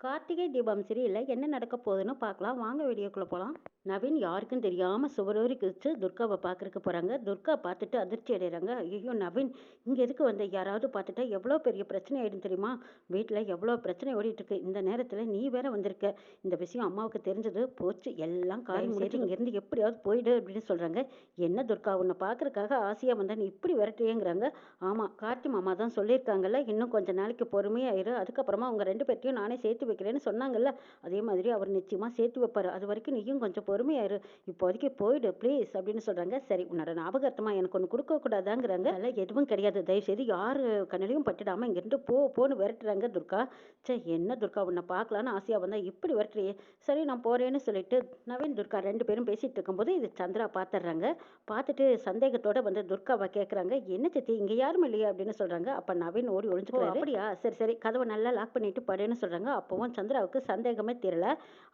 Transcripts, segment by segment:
கார்த்திகை தீபம் சீரியல்ல என்ன நடக்க போகுதுன்னு பார்க்கலாம். வாங்க வீடியோக்குள்ள போலாம். நவீன் யாருக்கும் தெரியாம சுவரோரி குதிச்சு துர்காவை பார்க்கறக்கு போறாங்க. துர்கா பார்த்துட்டு அதிர்ச்சி அடைறாங்க. ஐயோ நவீன், இங்க எதுக்கு வந்த? யாராவது பார்த்துட்டா எவ்வளோ பெரிய பிரச்சனை ஆயிடும் தெரியுமா? வீட்டில் எவ்வளோ பிரச்சனை ஓடிட்டு இருக்கு. இந்த நேரத்தில் நீ வேற வந்திருக்க. இந்த விஷயம் அம்மாவுக்கு தெரிஞ்சது போச்சு, எல்லாம் காரியம் முடிச்சு இங்கேருந்து எப்படியாவது போயிடு அப்படின்னு சொல்றாங்க. என்ன துர்கா, உன்னை பார்க்கறக்காக ஆசையா வந்தா நீ இப்படி விரட்டுறேங்கிறாங்க. ஆமா, கார்த்தி மாமா தான் சொல்லியிருக்காங்கல்ல, இன்னும் கொஞ்ச நாளைக்கு பொறுமையாயிரு, அதுக்கப்புறமா அவங்க 2 பேர்த்தையும் நானே சேர்த்து வைக்கிறேன்னு சொன்னாங்கல்ல, அதே மாதிரி அவர் நிச்சயமா சேர்த்து வைப்பாரு. அது வரைக்கும் நீயும் கொஞ்சம் பொறுமையாயிரு, இப்போதைக்கு போயிடு ப்ளீஸ் அப்படின்னு சொல்றாங்க. சரி, உன்னோட ஞாபகார்த்தமா எனக்கு ஒன்று கொடுக்க கூடாதாங்கிறாங்க. அதெல்லாம் எதுவும் கிடையாது, தயவு செய்து யாரு கண்ணிலையும் பட்டுடாம இங்கிருந்து போன்னு விரட்டுறாங்க துர்கா. சே, என்ன துர்கா, உன்னை பார்க்கலான்னு ஆசையா வந்தா இப்படி விரட்டுறியே. சரி நான் போறேன்னு சொல்லிட்டு நவீன் துர்கா 2 பேரும் பேசிட்டு இருக்கும்போது இது சந்திரா பார்த்துடுறாங்க. பார்த்துட்டு சந்தேகத்தோட வந்து துர்காவை கேட்குறாங்க, என்ன சித்தி இங்கே யாரும் இல்லையா அப்படின்னு சொல்றாங்க. அப்போ நவீன் ஓடி ஒளிஞ்சுக்கிறாரு. அப்படியா, சரி சரி, கதவை நல்லா லாக் பண்ணிட்டு படுன்னு சொல்றாங்க. அப்பவும் சந்திராவுக்கு சந்தேகமே தெரியல.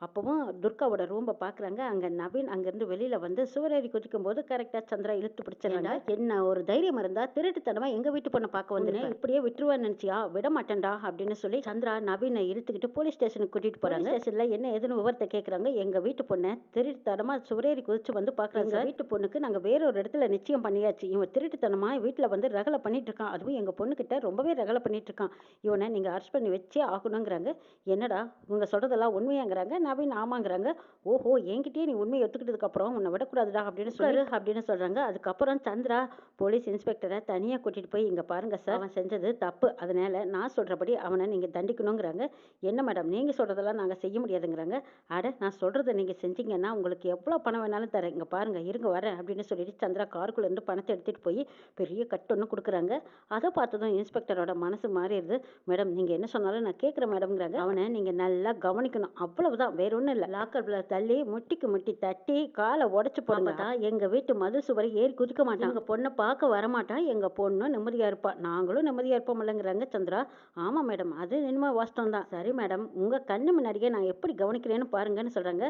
அப்பவும் துர்காவோட ரூமை பார்க்குறாங்க. அங்கே நவீன் அங்கேருந்து வெளியில் வந்து சுவரேறி குதிக்கும் போது கரெக்டாக சந்திரா இழுத்து பிடிச்சிடறாங்க. என்ன ஒரு தைரியம் இருந்தா திருட்டுத்தனமா எங்கள் வீட்டு பொண்ணை பார்க்க வந்து இப்படியே விட்டுருவான்னு நினச்சியா? விட மாட்டேன்டா அப்படின்னு சொல்லி சந்திரா நவீனை இழுத்துக்கிட்டு போலீஸ் ஸ்டேஷனுக்கு கூட்டிகிட்டு போகிறாங்க. ஸ்டேஷனில் என்ன ஏதுன்னு விவரத்தை கேட்குறாங்க. எங்கள் வீட்டு பொண்ணை திருட்டுத்தனமாக சுவரேறி குதிச்சு வந்து பார்க்குறாங்க. வீட்டு பொண்ணுக்கு நாங்கள் வேறொரு இடத்துல நிச்சயம் பண்ணியாச்சு. இவன் திருட்டுத்தனமா வீட்டில் வந்து ரகலை பண்ணிட்டு இருக்கான். அதுவும் எங்கள் பொண்ணுக்கிட்ட ரொம்பவே ரகலை பண்ணிட்டு இருக்கான். இவனை நீங்கள் அரெஸ்ட் பண்ணி வச்சே ஆகணுங்கிறாங்க. என்னடா இவங்க சொல்றதெல்லாம் உண்மையாங்கிறாங்க. நவீன் ஆமாங்கிறாங்க. ஓஹோ, என்கிட்டயே நீ உண்மையை ஒத்துக்கிட்டதுக்கு அப்புறம் உன்னை விடக்கூடாதுடா அப்படின்னு சொல்றாங்க. அதுக்கப்புறம் சந்திரா போலீஸ் இன்ஸ்பெக்டரை தனியாக கூட்டிட்டு போய், இங்க பாருங்க சார், அவன் செஞ்சது தப்பு, அதனால நான் சொல்றபடி அவனை நீங்க தண்டிக்கணுங்கிறாங்க. என்ன மேடம், நீங்க சொல்றதெல்லாம் நாங்க செய்ய முடியாதுங்கிறாங்க. அட, நான் சொல்றதை நீங்க செஞ்சீங்கன்னா உங்களுக்கு எவ்வளவு பணம் வேணாலும் தரேன், இங்க பாருங்க இருங்க வரேன் அப்படின்னு சொல்லிட்டு சந்திரா காருக்குள்ள இருந்து பணத்தை எடுத்துட்டு போய் பெரிய கட்டு ஒன்று கொடுக்குறாங்க. அதை பார்த்ததும் இன்ஸ்பெக்டரோட மனசு மாறிடுது. மேடம், நீங்க என்ன சொன்னாலும் நான் கேட்குறேன் மேடம்ங்கிறாங்க. அவனை நீங்க நல்லா கவனிக்கணும், அவ்வளவுதான், வேற ஒன்றும் இல்லை. லாக்கர்ல தள்ளி முட்டிக்கு முட்டி தட்டி காலை உடச்சு போடுங்க தான் எங்க வீட்டு மது சுவரை ஏறி குதிக்க மாட்டான், எங்க பொண்ணை பார்க்க வரமாட்டான், எங்க பொண்ணும் நிம்மதியா இருப்பா, நாங்களும் நிம்மதியா இருப்போம் இல்லைங்கிறாங்க சந்திரா. ஆமா மேடம், அது இனிமே வாஸ்தவம் தான். சரி மேடம், உங்க கண்ணு முன்னாடியே நான் எப்படி கவனிக்கிறேன்னு பாருங்கன்னு சொல்றாங்க.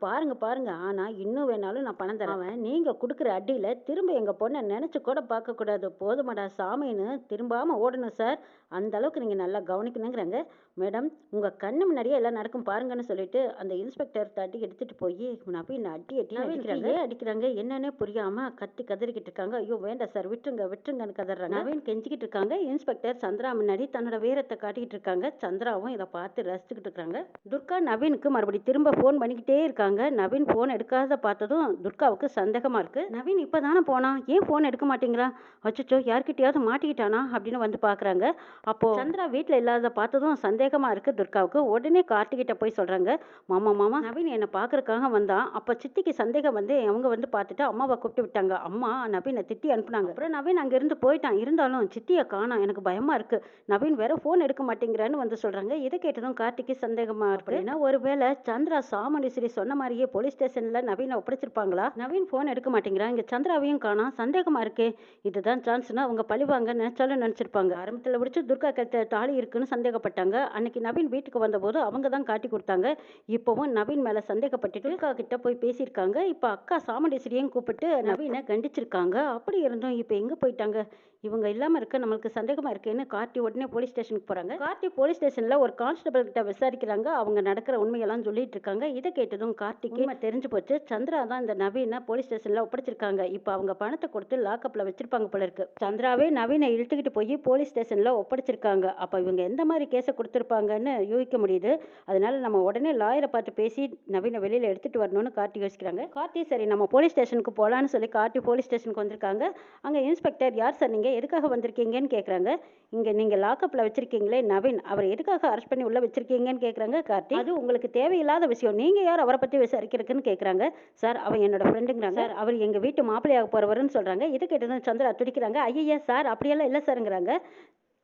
பாருங்க பாருங்க, ஆனா இன்னும் வேணாலும் நான் பணம் தரேன். அவன் நீங்க கொடுக்குற அடியில திரும்ப எங்க பொண்ணை நினைச்சு கூட பார்க்க கூடாது, போதுமாடா சாமின்னு திரும்பாம ஓடணும் சார், அந்த அளவுக்கு நீங்க நல்லா கவனிக்கணுங்கிறாங்க. மேடம், உங்க கண்ணு முன்னாடியே எல்லாம் நடக்கும் பாருங்கன்னு சொல்லிட்டு அந்த இன்ஸ்பெக்டர் தட்டி எடுத்துட்டு போய் நவீன் அடி அடிக்கிறாங்க. என்னன்னே புரியாம கத்தி கதறிக்கிட்டு இருக்காங்க. ஐயோ வேண்டாம் சார், விட்டுருங்க விட்டுருங்கன்னு கதறாங்க. நவீன் கெஞ்சிக்கிட்டு இருக்காங்க. இன்ஸ்பெக்டர் சந்திரா முன்னாடி தன்னோட வீரத்தை காட்டிக்கிட்டு இருக்காங்க. சந்திராவும் இதை பார்த்து ரசிச்சுக்கிட்டு இருக்காங்க. துர்கா நவீனுக்கு மறுபடியும் திரும்ப போன் பண்ணிக்கிட்டே இருக்காங்க. நவீன் போன் எடுக்காத பார்த்ததும் துர்காவுக்கு சந்தேகமா இருக்கு. நவீன் இப்பதானே போனா, ஏன் போன் எடுக்க மாட்டேங்கிறா? அச்சோ, யார்கிட்டயாவது மாட்டிக்கிட்டானா அப்படின்னு வந்து பாக்குறாங்க. அப்போ சந்திரா வீட்டுல இல்லாத பார்த்ததும் சந்தேகமா இருக்கு துர்காவுக்கு. உடனே கார்த்திகிட்ட போய் சொல்றாங்க, மாமா மாமா, நவீன் என்னை பாக்குறதுக்காக வந்தான். அப்ப சித்திக்கு சந்தேகம் வந்து அவங்க வந்து பார்த்துட்டு அம்மாவை கூப்பிட்டு விட்டாங்க. அம்மா நவீனை திட்டி அனுப்புனாங்க. அப்புறம் நவீன் அங்க இருந்து போயிட்டான். இருந்தாலும் சித்தியை காணோம், எனக்கு பயமா இருக்கு, நவீன் வேற போன் எடுக்க மாட்டேங்கிறான்னு வந்து சொல்றாங்க. இதை கேட்டதும் கார்த்திக்கு சந்தேகமா இருக்கு. ஏன்னா ஒருவேளை சந்திரா சாமுண்டீஸ்வரி சொன்ன மாதிரியே போலீஸ் ஸ்டேஷன்ல நவீனை ஒப்படைச்சிருப்பாங்களா? நவீன் போன் எடுக்க மாட்டேங்கிறான், இங்க சந்திராவையும் காணோம், சந்தேகமா இருக்கே, இதுதான் சான்ஸ்னா அவங்க பழிவாங்க நினைச்சாலும் நினைச்சிருப்பாங்க. ஆரம்பத்துல பிடிச்சி துர்கா கத்த தாலி இருக்குன்னு சந்தேகப்பட்டாங்க. அன்னைக்கு நவீன் வீட்டுக்கு வந்தபோது அவங்க தான் காட்டி கொடுத்தாங்க. இப்பவும் நவீன் மேல சந்தேகப்பட்டுட்டு துர்கா கிட்ட போய் பேசியிருக்காங்க. இப்ப அக்கா சாமுண்டீஸ்வரியும் கூப்பிட்டு நவீனை கண்டிச்சிருக்காங்க. அப்படி இருந்தும் இப்ப எங்க போயிட்டாங்க? இவங்க இல்லாம இருக்க நம்மளுக்கு சந்தேகமா இருக்கேன்னு கார்த்தி உடனே போலீஸ் ஸ்டேஷனுக்கு போறாங்க. கார்த்தி போலீஸ் ஸ்டேஷன்ல ஒரு கான்ஸ்டபிள் கிட்ட விசாரிக்கிறாங்க. அவங்க நடக்கிற உண்மையெல்லாம் சொல்லிட்டு இருக்காங்க. இதை கேட்டதும் கார்த்திக்கு தெரிஞ்சு போச்சு. சந்திரா தான் இந்த நவீனை போலீஸ் ஸ்டேஷன்ல ஒப்படைச்சிருக்காங்க. இப்ப அவங்க பணத்தை கொடுத்து லாக்அப்ல வச்சிருப்பாங்க போல இருக்கு. சந்திராவே நவீனை இழுத்துக்கிட்டு போய் போலீஸ் ஸ்டேஷன்ல ஒப்படைச்சிருக்காங்க. அப்ப இவங்க எந்த மாதிரி கேஸை கொடுத்திருப்பாங்கன்னு யூகிக்க முடியுது. அதனால நம்ம உடனே லாயரை பார்த்து பேசி நவீனை வெளியில எடுத்துட்டு வரணும்னு கார்த்தி யோசிக்கிறாங்க. கார்த்தி சரி நம்ம போலீஸ் ஸ்டேஷனுக்கு போலான்னு சொல்லி கார்த்தி போலீஸ் ஸ்டேஷனுக்கு வந்திருக்காங்க. அங்க இன்ஸ்பெக்டர், யார் சார் நீங்க, எதுக்காக வந்திருக்கீங்கன்னு கேக்குறாங்க. இங்க நீங்க லாக்அப்ல வச்சிருக்கீங்களே நவீன், அவர் எதுக்காக அரெஸ்ட் பண்ணி உள்ள வச்சிருக்கீங்கன்னு கேக்குறாங்க கார்த்தி. அது உங்களுக்கு தேவையில்லாத விஷயம், நீங்க யார் அவரை பத்தி விசாரிக்கிறதுக்குன்னு கேக்குறாங்க. சார் அவன் என்னோட ஃப்ரெண்டுங்கிறாங்க. சார் அவர் எங்க வீட்டு மாப்பிள்ளையாக போறவருன்னு சொல்றாங்க. இதை கேட்டதும் சந்திரா துடிக்கிறாங்க. ஐயா சார் அப்படியெல்லாம் இல்லை சார்ங்கிறாங்க.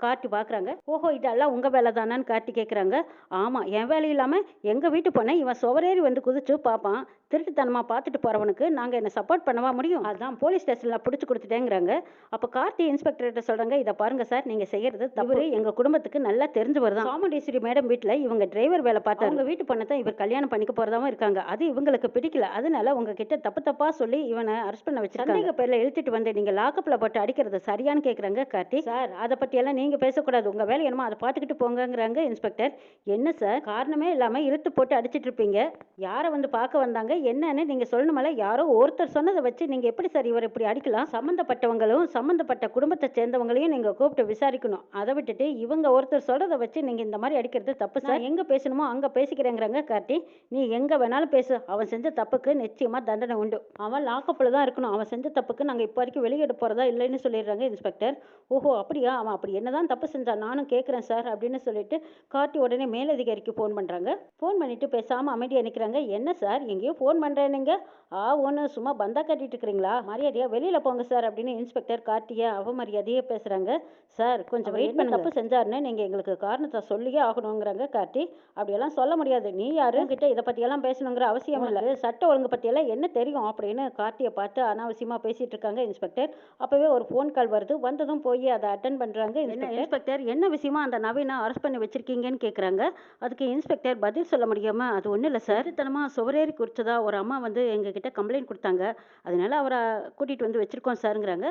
கார்த்தி பார்க்குறாங்க. ஓஹோ, இதெல்லாம் உங்கள் வேலை தானான்னு கார்த்தி கேட்குறாங்க. ஆமாம், என் வேலை இல்லாமல் எங்கள் வீட்டு பொண்ணை இவன் சுவரேறி வந்து குதிச்சு பார்ப்பான், திருட்டுத்தனமாக பார்த்துட்டு போகிறவனுக்கு நாங்கள் என்ன சப்போர்ட் பண்ணவா முடியும்? அதான் போலீஸ் ஸ்டேஷனில் பிடிச்சி கொடுத்துட்டேங்கிறாங்க. அப்போ கார்த்தி இன்ஸ்பெக்டர்கிட்ட சொல்கிறாங்க, இதை பாருங்க சார், நீங்கள் செய்கிறது தவறு, எங்கள் குடும்பத்துக்கு நல்லா தெரிஞ்சவர் தான். சாமுண்டீஸ்வரி மேடம் வீட்டில் இவங்க டிரைவர் வேலை பார்த்தா உங்கள் வீட்டு பொண்ணை தான் இவர் கல்யாணம் பண்ணிக்க போகிறதாவும் இருக்காங்க. அது இவங்களுக்கு பிடிக்கல, அதனால உங்ககிட்ட தப்பாக சொல்லி இவனை அரெஸ்ட் பண்ண வச்சிருக்காங்க. சந்தேக பேரில் இழுத்துட்டு வந்து நீங்கள் லாக்கப்பில் போட்டு அடிக்கிறது சரியான்னு கேட்குறாங்க கார்த்தி. சார் அதை பற்றியெல்லாம் நீங்கள் பேசக்கூடாது. உங்கள் வேலை என்னமோ அதை பார்த்துக்கிட்டு போங்கங்கிறாங்க இன்ஸ்பெக்டர். என்ன சார், காரணமே இல்லாமல் இழுத்து போட்டு அடிச்சிட்டு இருப்பீங்க? யாரை வந்து பார்க்க வந்தாங்க என்னன்னு நீங்கள் சொல்லணுமல்ல? யாரோ ஒருத்தர் சொன்னதை வச்சு நீங்கள் எப்படி சார் இவர் இப்படி அடிக்கலாம்? சம்மந்தப்பட்டவங்களும் சம்மந்தப்பட்ட குடும்பத்தை சேர்ந்தவங்களையும் நீங்கள் கூப்பிட்டு விசாரிக்கணும். அதை விட்டுட்டு இவங்க ஒருத்தர் சொல்கிறத வச்சு நீங்கள் இந்த மாதிரி அடிக்கிறது தப்பு சார். எங்கே பேசணுமோ அங்கே பேசிக்கிறேங்கிறாங்க கார்த்தி. நீ எங்கே வேணாலும் பேசு. அவன் செஞ்ச தப்புக்கு நிச்சயமாக தண்டனை உண்டு. அவன் லாக்கப்பில் தான் இருக்கணும். அவன் செஞ்ச தப்புக்கு நாங்கள் இப்போ வரைக்கும் வெளியிட போகிறதா இல்லைன்னு சொல்லிடுறாங்க இன்ஸ்பெக்டர். ஓஹோ அப்படியா, அவன் அப்படி என்னதான் தப்பு செஞ்சான் நானும் கேட்குறேன் சார் அப்படின்னு சொல்லிட்டு கார்த்தி உடனே மேலதிகாரிக்கு ஃபோன் பண்ணுறாங்க. ஃபோன் பண்ணிட்டு பேசாமல் அமைதியாக நிற்கிறாங்க. என்ன சார் எங்கேயோ ஃபோன் பண்ணுறேன்னுங்க? ஒன்று சும்மா பந்தா கட்டிட்டு இருக்கிறீங்களா? மரியாதையாக வெளியில் போங்க சார் அப்படின்னு இன்ஸ்பெக்டர் கார்த்தியை அவமரியாதையே பேசுகிறாங்க. சார் கொஞ்சம் வெயிட் பண்ண, தப்பு செஞ்சாருன்னு நீங்கள் எங்களுக்கு காரணத்தை சொல்லியே ஆகணுங்கிறாங்க கார்த்தி. அப்படியெல்லாம் சொல்ல முடியாது. நீ யாரு கிட்ட இதை பற்றியெல்லாம் பேசணுங்கிற அவசியம் இல்லை. சட்ட ஒழுங்கு பற்றியெல்லாம் என்ன தெரியும் அப்படின்னு கார்த்தியை பார்த்து அனாவசியமாக பேசிகிட்டு இருக்காங்க இன்ஸ்பெக்டர். அப்போவே ஒரு ஃபோன் கால் வருது. வந்ததும் போய் அதை அட்டன் பண்ணுறாங்க இன்ஸ்பெக்டர். என்ன விஷயமா அந்த நவீனை அரெஸ்ட் பண்ணி வச்சிருக்கீங்கன்னு கேட்குறாங்க. அதுக்கு இன்ஸ்பெக்டர் பதில் சொல்ல முடியாமல், அது ஒன்றும் இல்லை சார், தனமாக சுவரேறி குறிச்சதா ஒரு அம்மா வந்து எங்ககிட்ட கம்ப்ளைண்ட் கொடுத்தாங்க. அதனால அவரை கூட்டிகிட்டு வந்து வச்சுருக்கோம் சாருங்கிறாங்க.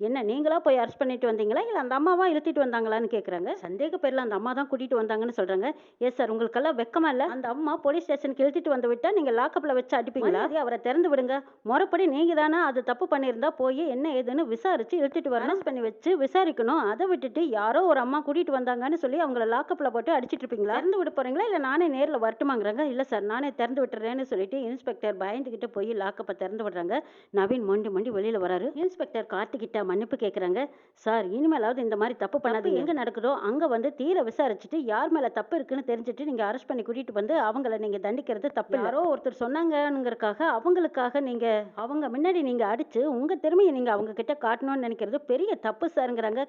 என்ன நீங்களா போய் அரெஸ்ட் பண்ணிட்டு வந்தீங்களா இல்லை அந்த அம்மாவா இழுத்திட்டு வந்தாங்களான்னு கேட்குறாங்க. சந்தேக பேரில் அந்த அம்மா தான் கூட்டிகிட்டு வந்தாங்கன்னு சொல்கிறாங்க. எஸ் சார், உங்களுக்கெல்லாம் வெக்கமா இல்லை? அந்த அம்மா போலீஸ் ஸ்டேஷனுக்கு இழுத்திட்டு வந்து விட்டால் நீங்கள் லாக்கப்பில் வச்சு அடிப்பீங்களா? அவரை திறந்து விடுங்க. முறைப்படி நீங்கள் தானே அது தப்பு பண்ணியிருந்தா போய் என்ன ஏதுன்னு விசாரிச்சு இழுத்துட்டு வரணும். அரெஸ்ட் பண்ணி வச்சு விசாரிக்கணும். அதை விட்டுட்டு யாரோ ஒரு அம்மா கூட்டிகிட்டு வந்தாங்கன்னு சொல்லி அவங்கள லாக்கப்பில் போட்டு அடிச்சிட்டு இருப்பீங்களா? திறந்து விட போகிறீங்களா இல்லை நானே நேரில் வரட்டுமாங்கிறாங்க. இல்லை சார், நானே திறந்து விட்டுறேன்னு சொல்லிட்டு இன்ஸ்பெக்டர் பயந்துக்கிட்டு போய் லாக்கப்பை திறந்து விடுறாங்க. நவீன் மண்டி மண்டி வெளியில் வராரு. இன்ஸ்பெக்டர் கார்த்திகிட்ட மன்னிப்பு கேட்குறாங்க. சார் இனிமேலாவது இந்த மாதிரி தப்பு பண்ணாது. எங்கே நடக்குதோ அங்கே வந்து தீர விசாரிச்சுட்டு யார் மேலே தப்பு இருக்குன்னு தெரிஞ்சுட்டு நீங்கள் அரெஸ்ட் பண்ணி கூட்டிகிட்டு வந்து அவங்கள நீங்கள் தண்டிக்கிறது தப்பு. யாரோ ஒருத்தர் சொன்னாங்கங்கிறதுக்காக அவங்களுக்காக நீங்கள் அவங்க முன்னாடி நீங்கள் அடித்து உங்கள் திறமையை நீங்கள் அவங்க கிட்ட காட்டணும்னு நினைக்கிறது பெரிய தப்பு சாருங்கிறாங்க.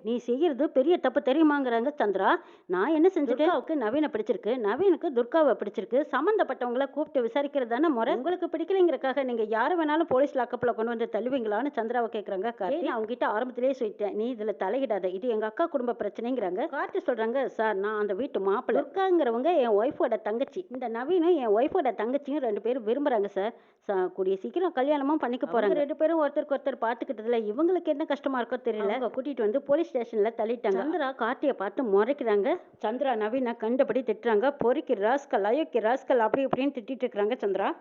நீ செய்கிறது பெரிய தப்பு தெரியுமாங்கிறாங்க சந்திரா. நான் என்ன செஞ்சுட்டேன்? அவருக்கு நவீனை பிடிச்சிருக்கு, நவீனுக்கு துர்காவை பிடிச்சிருக்கு. சம்மந்தப்பட்டவங்கள கூப்பிட்டு விசாரிக்கிறது தானே முறை. உங்களுக்கு பிடிக்கலைங்கிறக்காக நீங்கள் யாரை வேணாலும் போலீஸ் லாக்கப்பில் கொண்டு வந்து தள்ளுவீங்களான்னு சந்திராவை கேட்குறாங்க. அவங்க கிட்ட ஆரம்பத்திலேயே சொல்லிட்டேன், நீ இதுல தலையிடாத, இது எங்க அக்கா குடும்ப பிரச்சனைங்கிறாங்க. கார்த்தி சொல்றாங்க, சார் நான் அந்த வீட்டு மாப்பிள்ளை. துர்காங்கிறவங்க என் ஒய்ஃபோட தங்கச்சி. இந்த நவீனும் என் ஒய்ஃபோட தங்கச்சியும் 2 பேரும் விரும்புறாங்க சார். கூடிய சீக்கிரம் கல்யாணமும் பண்ணிக்க போறாங்க. 2 பேரும் ஒருத்தருக்கு ஒருத்தர் பார்த்துக்கிட்டதுல இவங்களுக்கு என்ன கஷ்டமா இருக்கோ தெரியல. அவங்க கூட்டிட்டு வந்து போலீஸ் ஸ்டேஷன்ல தள்ளிட்டாங்க. சந்திரா கார்த்தியை பார்த்து முறைக்கிறாங்க. சந்திரா நவீனை கண்டபடி திட்டுறாங்க. பொறுக்கி ராஸ்கல், அயோக்கிய ராஸ்கல் அப்படி இப்படின்னு திட்டிட்டு இருக்காங்க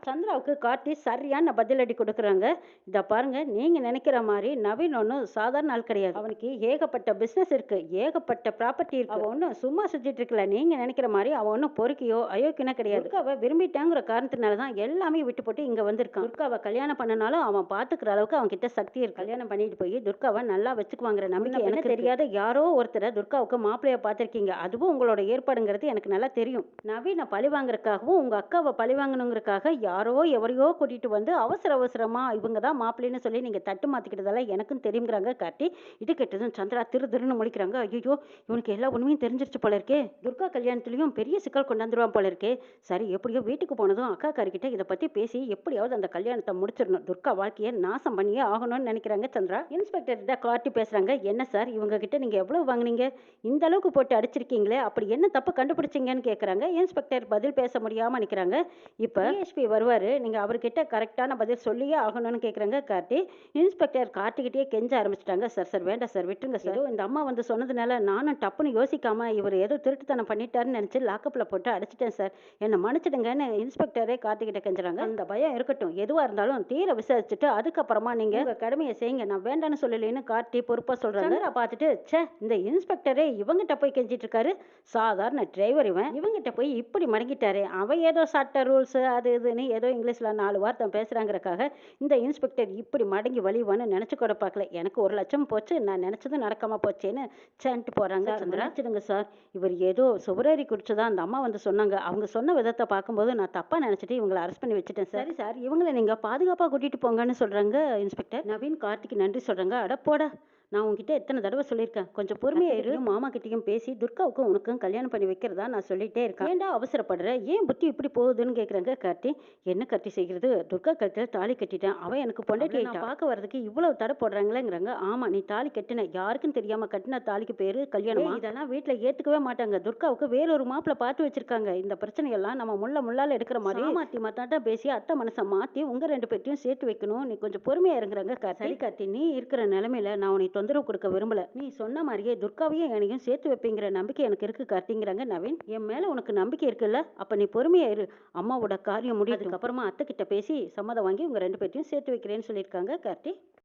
சந்திராவுக்கு கார்த்தி சரியான பதிலடி கொடுக்குறாங்க. இதை பாருங்க, நீங்க நினைக்கிற மாதிரி நவீன் ஒன்றும் சாதாரண ஆள் கிடையாது. அவனுக்கு ஏகப்பட்ட பிசினஸ் இருக்கு, ஏகப்பட்ட ப்ராப்பர்ட்டி இருக்கு. அவன் ஒன்றும் சும்மா சுத்திட்டு இருக்கல. நீங்க நினைக்கிற மாதிரி அவன் ஒன்றும் பொறுக்கியோ அயோக்கியனோ கிடையாது. துர்காவை விரும்பிட்டாங்கிற காரணத்தினாலதான் எல்லாமே விட்டு போட்டு இங்க வந்திருக்கான். துர்காவை கல்யாணம் பண்ணனாலும் அவன் பாத்துக்கிற அளவுக்கு அவன் கிட்ட சக்தி இருக்கு. கல்யாணம் பண்ணிட்டு போய் துர்காவை நல்லா வச்சுக்குவாங்கிற நம்பிக்கை எனக்கு தெரியாத யாரோ ஒருத்தரை துர்காவுக்கு மாப்பிள்ளைய பார்த்திருக்கீங்க. அதுவும் உங்களோட ஏற்பாடுங்கிறது எனக்கு நல்லா தெரியும். நவீன பழி வாங்குறதுக்காகவும் உங்க அக்காவை பழி வாங்கணுங்கிறதுக்காக யாரோ எவரையோ கூட்டிட்டு வந்து அவசரமா இவங்க தான் மாப்பிள்ளைன்னு சொல்லி நீங்க தட்டு மாத்திக்கிட்டதெல்லாம் எனக்கும் தெரியுங்கிறாங்க கார்த்தி. இது கேட்டதும் சந்திரா திருன்னு முடிக்கிறாங்க. ஐயோ, இவனுக்கு எல்லா உண்மையும் தெரிஞ்சிருச்சு போல இருக்கே. துர்கா கல்யாணத்துலயும் பெரிய சிக்கல் கொண்டாந்துருவான் போல இருக்கே. சரி, எப்படியோ வீட்டுக்கு போனதும் அக்கா காரிக்கிட்ட இதை பத்தி பேசி எப்படியாவது அந்த கல்யாணத்தை முடிச்சிடணும். துர்கா வாழ்க்கையை நாசம் பண்ணியே ஆகணும்னு நினைக்கிறாங்க சந்திரா. இன்ஸ்பெக்டர் கிட்ட கார்த்தி பேசுறாங்க. என்ன சார், இவங்க கிட்ட நீங்க எவ்வளவு வாங்குனீங்க? இந்த அளவுக்கு போட்டு அடிச்சிருக்கீங்களே, அப்படி என்ன தப்பு கண்டுபிடிச்சிங்கன்னு கேட்கறாங்க. இன்ஸ்பெக்டர் பதில் பேச முடியாம நிக்கிறாங்க. இப்ப டிஎஸ்பி வருவாரு, நீங்க அவர்கிட்ட கரெக்டான பதில் சொல்லியே ஆகணும்னு கேட்கறாங்க கார்த்தி. இன்ஸ்பெக்டர் கார்த்திகிட்டே கெஞ்ச ஆரம்பிச்சிட்டாங்க. சார் வேண்டாம் சார், விட்டுருங்க சார். இந்த அம்மா வந்து சொன்னதுனால நானும் டப்புன்னு யோசிக்காம இவர் ஏதோ திருட்டுத்தனம் பண்ணிட்டாருன்னு நினைச்சு லாக்கப்ல போட்டு அடிச்சிட்டேன் சார், என்னை மன்னிச்சிடுங்கன்னு இன்ஸ்பெக்டரே கார்த்திகிட்ட கெஞ்சுறாங்க. அந்த பயம் இருக்கட்டும், எதுவா இருந்தாலும் தீர விசாரிச்சுட்டு அதுக்கப்புறமா நீங்க உங்க கடமையை செய்யுங்க, நான் வேண்டான்னு சொல்லலைன்னு கார்த்தி பொறுப்பா சொல்றாங்க. பார்த்துட்டு இந்த இன்ஸ்பெக்டரே இவங்கிட்ட போய் கெஞ்சிட்டு இருக்காரு. சாதாரண டிரைவர் இவங்கிட்ட போய் இப்படி மடங்கிட்டாரு. அவன் ஏதோ சட்ட ரூல்ஸ் அது இதுன்னு ஏதோ இங்கிலீஷ்ல 4 வார்த்தை பேசுறாங்கிறக்காக இந்த இன்ஸ்பெக்டர் இப்படி மடங்கி வலிவான்னு நினைச்சு கூட பார்க்கல. எனக்கு 1 லட்சம் போச்சு, நான் நினைச்சது நடக்காம போச்சேன்னு சேன்ட்டு போறாங்க. நினைச்சிடுங்க சார், இவர் ஏதோ சுவரேறி குடிச்சுதான் அந்த அம்மா வந்து சொன்னாங்க. அவங்க சொன்ன விதத்தை பார்க்கும்போது நான் தப்பா நினைச்சிட்டு இவங்களை அரெஸ்ட் பண்ணி வச்சுட்டேன் சார். சரி சார், இவங்களை நீங்க பாதுகாப்பா கூட்டிட்டு போங்கன்னு சொல்றாங்க இன்ஸ்பெக்டர். நவீன் கார்த்திக்கு நன்றி சொல்றாங்க. அட போடா, நான் உங்ககிட்ட எத்தனை தடவை சொல்லியிருக்கேன், கொஞ்சம் பொறுமையா இரு. மாமா கிட்டையும் பேசி துர்காவுக்கும் உனக்கும் கல்யாணம் பண்ணி வைக்கிறதா நான் சொல்லிட்டே இருக்கேன். ஏன்டா அவசரப்படுற, ஏன் புத்தி இப்படி போகுதுன்னு கேட்குறாங்க கார்த்தி. என்ன கட்டி செய்கிறது, துர்கா கழுத்தில் தாலி கட்டிட்டேன், அவன் எனக்கு பொண்டாட்டி பார்க்க வர்றதுக்கு இவ்வளவு தடை போடுறாங்களேங்கிறாங்க. ஆமா, நீ தாலி கட்டின, யாருக்கும் தெரியாம கட்டின தாலிக்கு பேரு கல்யாணம். இதெல்லாம் வீட்டில் ஏத்துக்கவே மாட்டாங்க. துர்காவுக்கு வேறொரு மாப்பிள்ள பார்த்து வச்சிருக்காங்க. இந்த பிரச்சனையெல்லாம் நம்ம முள்ளால எடுக்கிற மாதிரி மாத்தி மாத்தாட்டா பேசி அத்தை மனசை மாத்தி உங்க 2 பேர்த்தையும் சேர்த்து வைக்கணும். நீ கொஞ்சம் பொறுமையா இருங்கிறாங்க கார்த்தி. சரி கார்த்தி, நீ இருக்கிற நிலைமையில நான் உன்னை தொந்தரவு கொடுக்க விரும்பல. நீ சொன்ன மாதிரியே துர்காவையும் என்னையும் சேர்த்து வைப்பீங்கிற நம்பிக்கை எனக்கு இருக்கு கார்த்திங்கிறாங்க நவீன். என் மேல உனக்கு நம்பிக்கை இருக்குல்ல, அப்ப நீ பொறுமையா இரு. அம்மாவோட காரியம் முடியும். அதுக்கப்புறமா அத்தை கிட்ட பேசி சம்மதம் வாங்கி உங்க 2 பேர்த்தையும் சேர்த்து வைக்கிறேன்னு சொல்லியிருக்காங்க கார்த்தி.